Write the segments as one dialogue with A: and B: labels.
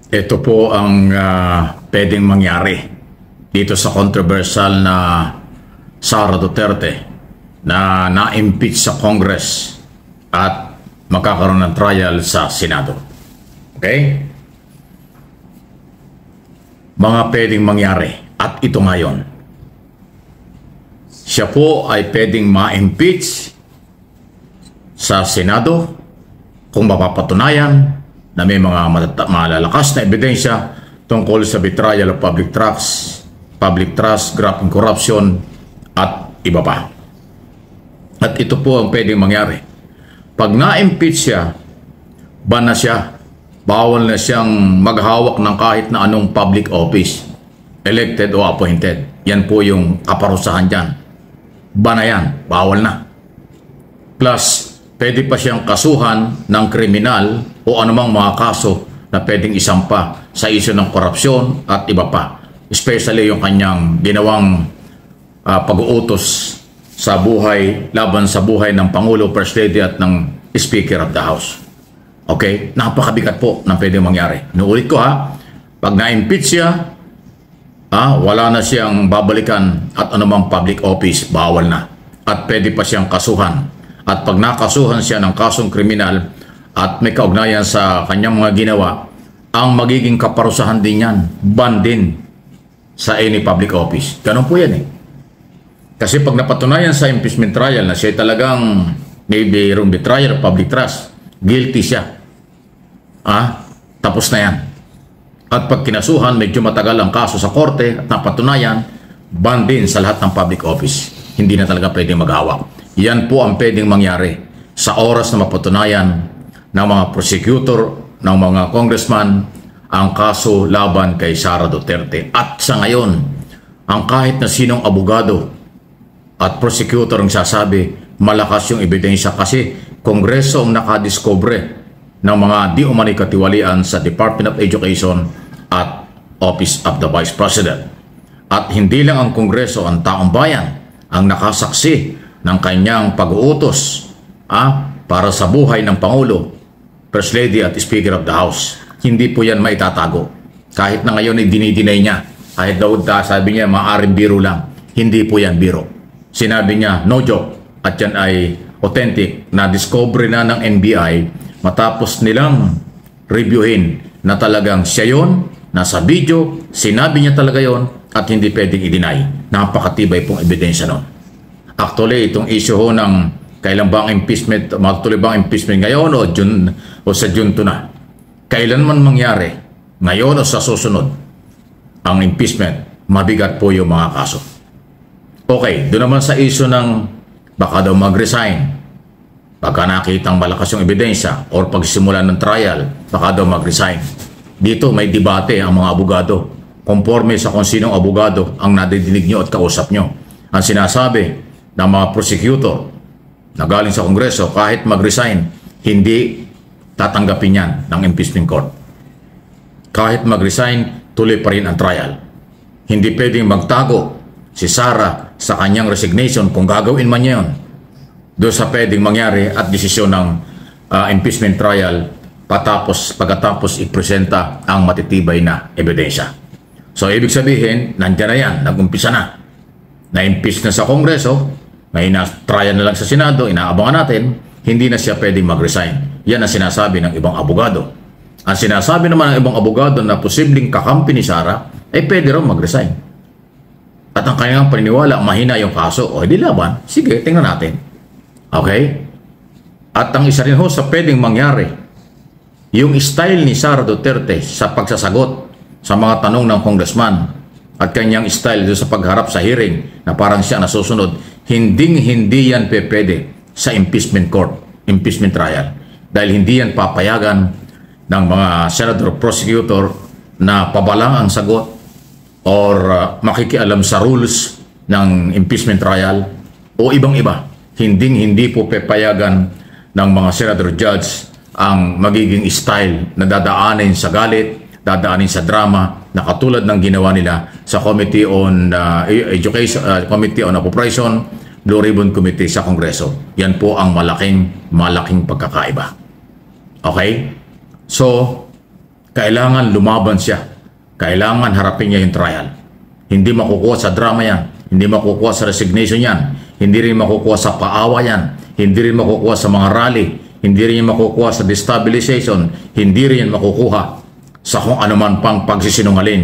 A: Ito po ang pwedeng mangyari dito sa controversial na Sara Duterte na na-impeach sa Congress at magkakaroon ng trial sa Senado. Okay? Mga pwedeng mangyari at ito ngayon. Siya po ay pwedeng ma-impeach sa Senado kung mapapatunayan na may mga malalakas na ebidensya tungkol sa betrayal of public trust, graft and corruption, at iba pa. At ito po ang pwedeng mangyari. Pag na-impeach siya, ban na siya, bawal na siyang maghawak ng kahit na anong public office, elected o appointed. Yan po yung kaparusahan dyan. Ban na yan, bawal na. Plus, pwede pa siyang kasuhan ng kriminal o anumang mga kaso na pwedeng isampa sa isyu ng korupsyon at iba pa. Especially yung kanyang ginawang pag-uutos sa buhay, laban sa buhay ng Pangulo, First Lady at ng Speaker of the House. Okay? Napakabigat po ng pwedeng mangyari. Inuulit ko pag na-impeach siya, wala na siyang babalikan at anumang public office, bawal na. At pwede pa siyang kasuhan. At pag nakasuhan siya ng kasong kriminal at may kaugnayan sa kanyang mga ginawa, ang magiging kaparusahan din yan, ban din sa any public office. Ganun po yan Kasi pag napatunayan sa impeachment trial na siya talagang maybe betrayal of public trust, guilty siya. Tapos na yan. At pag kinasuhan, medyo matagal ang kaso sa korte at napatunayan, ban din sa lahat ng public office. Hindi na talaga pwedeng maghawak. Yan po ang pwedeng mangyari sa oras na mapatunayan ng mga prosecutor, ng mga congressman, ang kaso laban kay Sara Duterte. At sa ngayon, ang kahit na sinong abogado at prosecutor ang sasabi, malakas yung ebidensya kasi Kongreso ang nakadiscover ng mga di umano'y katiwalian sa Department of Education at Office of the Vice President. At hindi lang ang Kongreso, ang taong bayan ang nakasaksi ng kanyang pag-uutos para sa buhay ng Pangulo, First Lady at Speaker of the House. Hindi po yan maitatago. Kahit na ngayon ay dinidinay niya. Kahit daw sabi niya maaaring biro lang. Hindi po yan biro. Sinabi niya no joke at yan ay authentic na discovery na ng NBI matapos nilang reviewin na talagang siya yun, nasa video, sinabi niya talaga yon at hindi pwedeng i-deny. Napakatibay pong ebidensya nun. Actually, itong issue ng kailan bang impeachment, magtuloy bang impeachment ngayon o sa June 2 na. Kailan man mangyari, ngayon o sa susunod, ang impeachment, mabigat po yung mga kaso. Okay, doon naman sa issue ng baka daw mag-resign, pagka nakitang malakas yung ebidensya or pagsimula ng trial, baka daw mag-resign. Dito may debate ang mga abogado, conforme sa kung sinong abogado ang nadidinig nyo at kausap nyo. Ang sinasabi ng mga prosecutor na galing sa Kongreso, kahit mag-resign, hindi tatanggapin yan ng impeachment court. Kahit mag-resign, tuloy pa rin ang trial. Hindi pwedeng magtago si Sara sa kanyang resignation kung gagawin man niya yun. Doon sa pwedeng mangyari at desisyon ng impeachment trial pagkatapos ipresenta ang matitibay na ebidensya. So, ibig sabihin, nandiyan na yan, nag-umpisa na. Na-impeach na sa Kongreso, may na-trial na lang sa Senado, inaabangan natin, hindi na siya pwedeng mag-resign. Yan ang sinasabi ng ibang abogado. Ang sinasabi naman ng ibang abogado na posibleng kakampi ni Sara, ay pwede raw mag-resign. At ang kanyang paniniwala, mahina yung kaso, o hindi laban, sige, tingnan natin. Okay? At ang isa rin sa pwedeng mangyari, yung style ni Sara Duterte sa pagsasagot sa mga tanong ng congressman at kanyang style sa pagharap sa hearing na parang siya nasusunod, hindi yan pwede sa impeachment court, impeachment trial. Dahil hindi yan papayagan ng mga senator prosecutor na pabalang ang sagot or makikialam sa rules ng impeachment trial o ibang-iba. Hindi po papayagan ng mga senator judge ang magiging style na dadaanin sa galit, dadaanin sa drama na katulad ng ginawa nila sa Committee on Education, Committee on Appropriation, Blue Ribbon Committee sa Kongreso. Yan po ang malaking pagkakaiba. Okay? So, Kailangan lumaban siya. Kailangan harapin niya yung trial. Hindi makukuha sa drama yan. Hindi makukuha sa resignation yan. Hindi rin makukuha sa paawa yan. Hindi rin makukuha sa mga rally. Hindi rin makukuha sa destabilization. Hindi rin makukuha sa kung anuman pang pagsisinungaling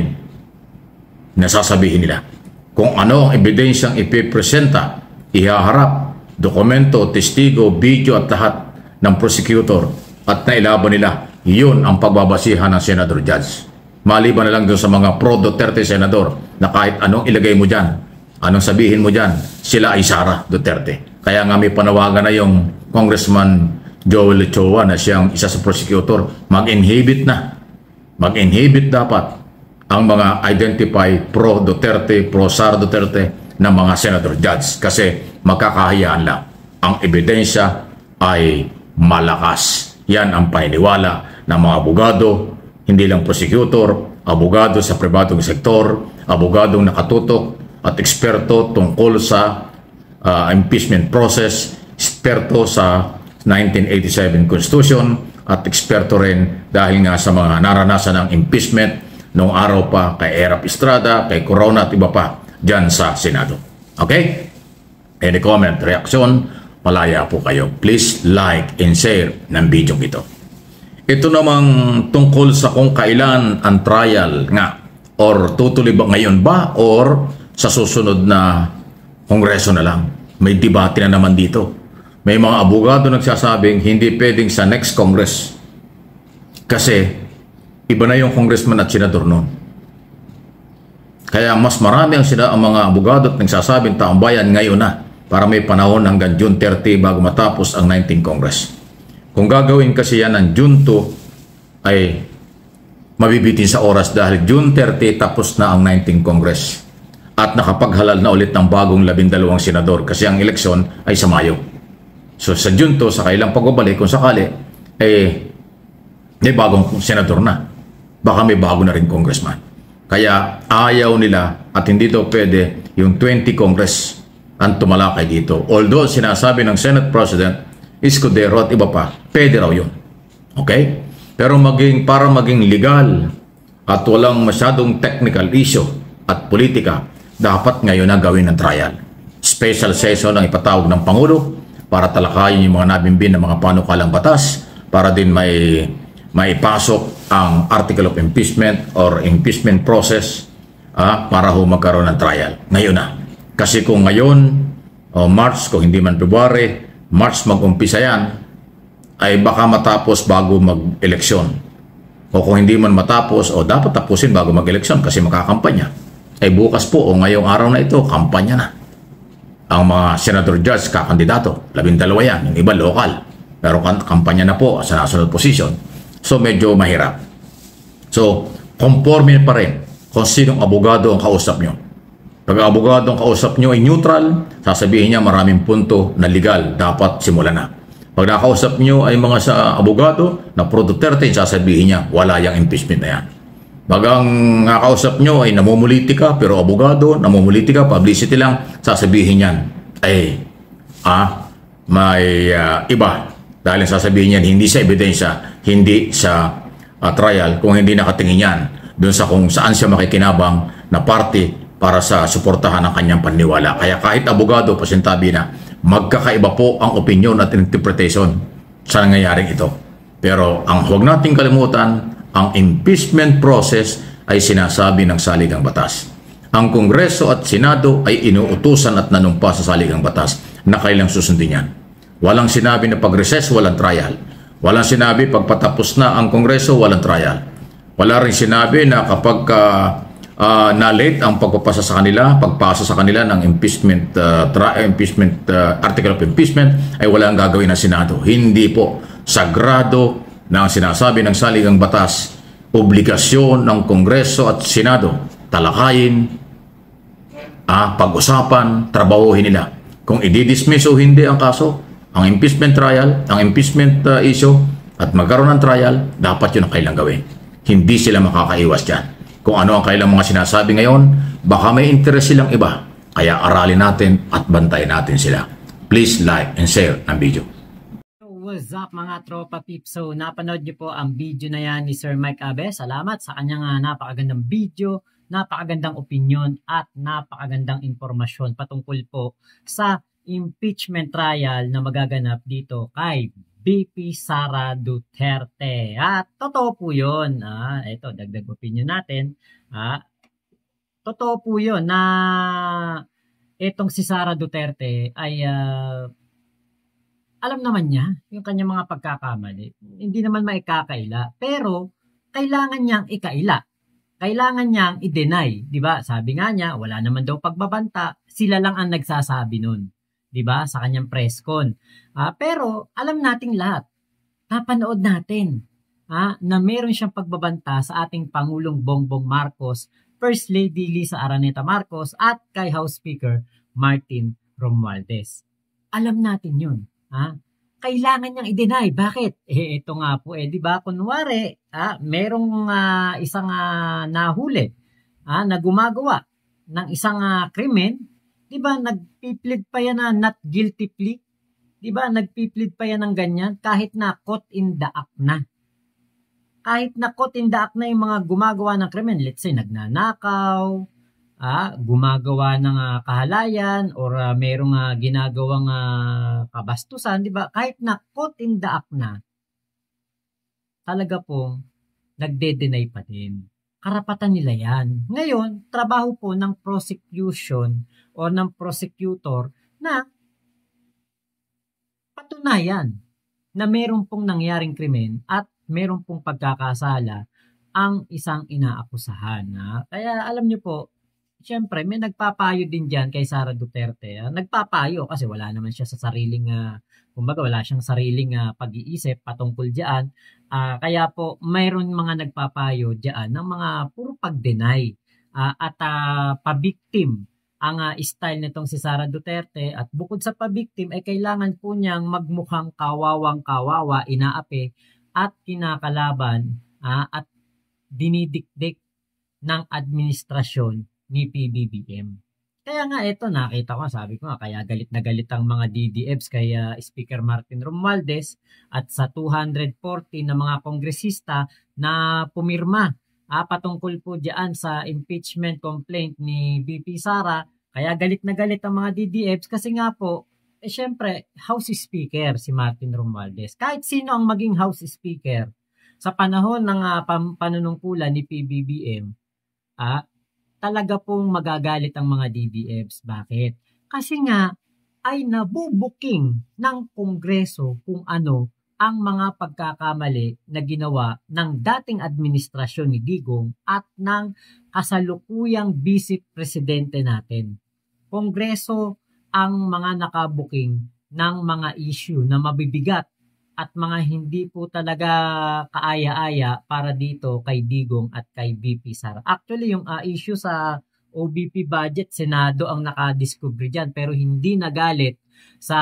A: na sasabihin nila. Kung ano ang ebidensyang ipipresenta, ihaharap, dokumento, testigo, video at lahat ng prosecutor at nailaban nila, yun ang pagbabasihan ng Senador Judge. Maliban na lang doon sa mga pro-Duterte senador na kahit anong ilagay mo dyan, anong sabihin mo dyan, sila ay Sara Duterte. Kaya nga may panawagan na yung Congressman Joel Echoa na siyang isa sa prosecutor, mag-inhibit na. Mag-inhibit dapat ang mga identify pro-Duterte, pro-Sara Duterte na mga senador judge kasi makakahiyaan lang. Ang ebidensya ay malakas. Yan ang paniniwala ng mga abogado, hindi lang prosecutor, abogado sa pribadong sektor, abogadong nakatutok at eksperto tungkol sa impeachment process, eksperto sa 1987 Constitution at eksperto rin dahil nga sa mga naranasan ng impeachment noong araw pa kay Erap Estrada, kay Corona at iba pa dyan sa Senado. Okay? Any comment, reaksyon, malaya po kayo. Please like and share ng video ito. Ito namang tungkol sa kung kailan ang trial nga or tutuloy ba ngayon ba or sa susunod na kongreso na lang. May debate na naman dito. May mga abogado nagsasabing hindi pwedeng sa next Congress kasi iba na yung congressman at senador noon. Kaya mas marami ang mga abogado at nagsasabing taumbayan ngayon na para may panahon hanggang June 30 bago matapos ang 19th Congress. Kung gagawin kasi yan ng June 2 ay mabibitin sa oras dahil June 30 tapos na ang 19th Congress at nakapaghalal na ulit ng bagong 12 senador kasi ang eleksyon ay sa Mayo. So sa June 2 sa kailang pagbabalik kung sakali may bagong senador na. Baka may bago na rin congressman. Kaya ayaw nila at hindi daw pwede yung 20 Congress ang tumalakay dito. Although sinasabi ng Senate President Escudero at iba pa, pwede raw yun. Okay? Pero para maging legal at walang masyadong technical issue at politika, dapat ngayon na gawin ng trial. Special session ang ipatawag ng Pangulo para talakayin yung mga nabimbin ng mga panukalang batas para din maipasok ang article of impeachment or impeachment process para magkaroon ng trial. Ngayon na. Kasi kung ngayon, March, kung hindi man February, March mag-umpisa yan, ay baka matapos bago mag-eleksyon. O kung hindi man matapos, dapat tapusin bago mag-eleksyon kasi makakampanya. Ay bukas po o ngayong araw na ito, kampanya na. Ang mga senador judge kakandidato, 12 yan, yung iba lokal. Pero kampanya na po sa national position. So medyo mahirap. So, conforme pa rin kung sinong abogado ang kausap nyo. Pag abogado ang kausap nyo ay neutral, sasabihin niya maraming punto na legal, dapat simulan na. Pag nakausap nyo ay mga sa abogado na pro-Duterte, sasabihin niya wala yung impeachment na yan. Pag ang nakausap nyo ay namumulitika, pero abogado, namumulitika, publicity lang, sasabihin niyan may iba. Dahil sasabihin niyan, hindi sa ebidensya, hindi sa trial, kung hindi nakatingin yan doon sa kung saan siya makikinabang na party para sa suportahan ng kanyang paniniwala. Kaya kahit abogado, pasintabi na, magkakaiba po ang opinion at interpretation sa nangyayaring ito. Pero ang huwag nating kalimutan, ang impeachment process ay sinasabi ng saligang batas. Ang Kongreso at Senado ay inuutusan at nanumpa sa saligang batas na kailang susundin yan. Walang sinabi na pag-recess, walang trial. Walang sinabi pagpatapos na ang Kongreso, walang trial. Wala rin sinabi na kapag na-late ang pagpapasa sa kanila ng impeachment, article of impeachment ay walang gagawin ng Senado. Hindi po. Sagrado na ang sinasabi ng saligang batas, obligasyon ng Kongreso at Senado, talakayin, pag-usapan, trabahuhin nila. Kung i-dismiss o hindi ang kaso, ang impeachment trial, ang impeachment issue, at magkaroon ng trial, dapat yun ang kailang gawin. Hindi sila makakaiwas dyan. Kung ano ang kailang mga sinasabi ngayon, baka may interest silang iba. Kaya aralin natin at bantayan natin sila. Please like and share ang video.
B: What's up mga tropa peeps? So napanood niyo po ang video na yan ni Sir Mike Abe. Salamat sa kanyang napakagandang video, napakagandang opinion at napakagandang impormasyon patungkol po sa impeachment trial na magaganap dito kay VP Sara Duterte. At totoo po yun. Ito, dagdag opinion natin. Totoo po yun na itong si Sara Duterte ay alam naman niya yung kanyang mga pagkakamali. Hindi naman maikakaila. Pero, kailangan niyang ikaila. Kailangan niyang i-deny. Diba? Sabi nga niya, wala naman daw pagbabanta. Sila lang ang nagsasabi nun. Diba? Sa kanyang press con. Pero, alam nating lahat. Napanood natin na meron siyang pagbabanta sa ating Pangulong Bongbong Marcos, First Lady Lisa Araneta Marcos, at kay House Speaker Martin Romualdez. Alam natin yun. Kailangan niyang i-deny. Bakit? Ito nga po, di ba? Kunwari, merong isang nahuli na gumagawa ng isang krimen, di ba? Nagpiplead pa yan na not guilty plea. Di ba? Nagpiplead pa yan ng ganyan kahit na caught in the act na. Kahit na caught in the act na yung mga gumagawa ng krimen, let's say nagnanakaw, gumagawa ng kahalayan or merong ginagawang kabastusan, di ba? Kahit na caught in the act na, talaga pong nagde-deny pa din. Karapatan nila yan. Ngayon, trabaho po ng prosecution o ng prosecutor na patunayan na meron pong nangyaring krimen at meron pong pagkakasala ang isang inaakusahan. Kaya alam niyo po, siyempre, may nagpapayo din dyan kay Sara Duterte. Nagpapayo kasi wala naman siya sa sariling, kumbaga wala siyang sariling pag-iisip patungkol dyan. Kaya po, mayroon mga nagpapayo dyan ng mga puro pag-deny at pa-victim ang style nitong si Sara Duterte. At bukod sa pa-victim, ay kailangan po niyang magmukhang kawawang-kawawa, inaapi at kinakalaban at dinidikdik ng administrasyon ni PBBM. Kaya nga ito, nakita ko, sabi ko nga, kaya galit na galit ang mga DDFs kay Speaker Martin Romualdez at sa 240 na mga kongresista na pumirma patungkol po dyan sa impeachment complaint ni VP Sara. Kaya galit na galit ang mga DDFs kasi nga po, syempre, House Speaker si Martin Romualdez. Kahit sino ang maging House Speaker sa panahon ng panunungkulan ni PBBM, talaga pong magagalit ang mga DDFs. Bakit? Kasi nga ay nabubuking ng Kongreso kung ano ang mga pagkakamali na ginawa ng dating administrasyon ni Digong at ng kasalukuyang Vice Presidente natin. Kongreso ang mga nakabuking ng mga issue na mabibigat at mga hindi po talaga kaaya-aya para dito kay Digong at kay VP Sara. Actually, yung issue sa OBP budget, Senado ang nakadiscover dyan, pero hindi nagalit sa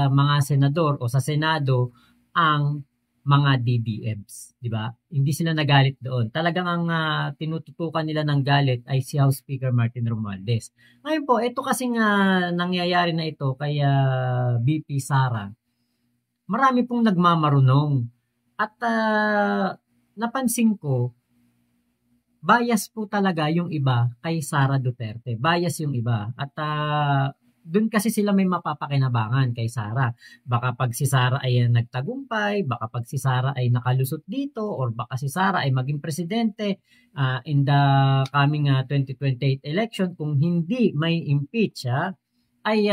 B: mga senador o sa Senado ang mga DDMs, di ba? Hindi sila nagalit doon. Talagang ang tinututukan nila ng galit ay si House Speaker Martin Romualdez. Ngayon po, ito kasing nangyayari na ito kay VP Sara. Marami pong nagmamarunong at napansin ko, bias po talaga yung iba kay Sara Duterte. Bias yung iba. At doon kasi sila may mapapakinabangan kay Sara. Baka pag si Sara ay nagtagumpay, baka pag si Sara ay nakalusot dito, or baka si Sara ay maging presidente in the coming 2028 election, kung hindi may impeach, ay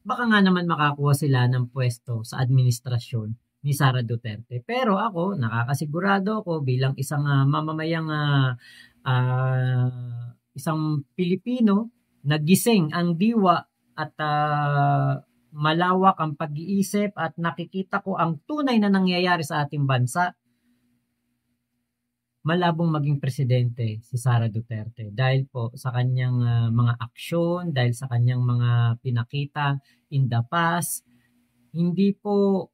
B: baka nga naman makakuha sila ng pwesto sa administrasyon ni Sara Duterte. Pero ako, nakakasigurado ako bilang isang mamamayang isang Pilipino, nagising ang diwa at malawak ang pag-iisip at nakikita ko ang tunay na nangyayari sa ating bansa, malabong maging presidente si Sara Duterte dahil po sa kanyang mga aksyon, dahil sa kanyang mga pinakita in the past. Hindi po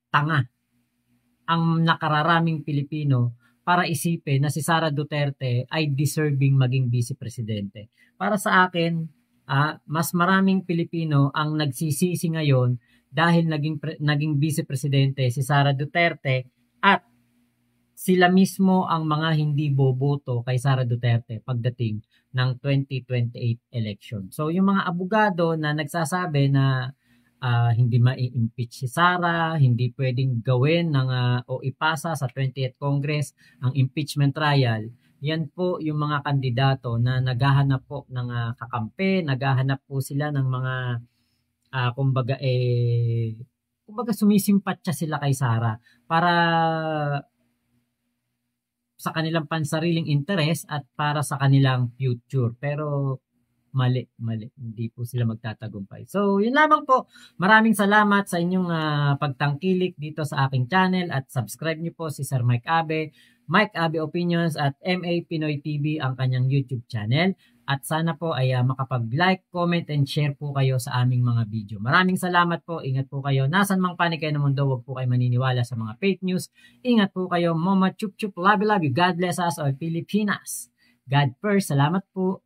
B: tanga ang nakararaming Pilipino para isipin na si Sara Duterte ay deserving maging vice presidente. Para sa akin, mas maraming Pilipino ang nagsisisi ngayon dahil naging vice presidente si Sara Duterte at sila mismo ang mga hindi boboto kay Sara Duterte pagdating ng 2028 election. So yung mga abogado na nagsasabi na hindi mai-impeach si Sara, hindi pwedeng gawin o ipasa sa 20th Congress ang impeachment trial, yan po yung mga kandidato na naghahanap po ng kakampi, naghahanap po sila ng mga kumbaga sumisimpatya sila kay Sara para sa kanilang pansariling interes at para sa kanilang future. Pero mali. Hindi po sila magtatagumpay. So, yun lamang po. Maraming salamat sa inyong pagtangkilik dito sa aking channel at subscribe niyo po si Sir Mike Abe, Mike Abe Opinions at MA Pinoy TV ang kanyang YouTube channel. At sana po ay makapag-like, comment, and share po kayo sa aming mga video. Maraming salamat po. Ingat po kayo. Nasan mang panig kayo ng mundo, huwag po kayo maniniwala sa mga fake news. Ingat po kayo. Mama chup chup. Love you. God bless us all Pilipinas. God first. Salamat po.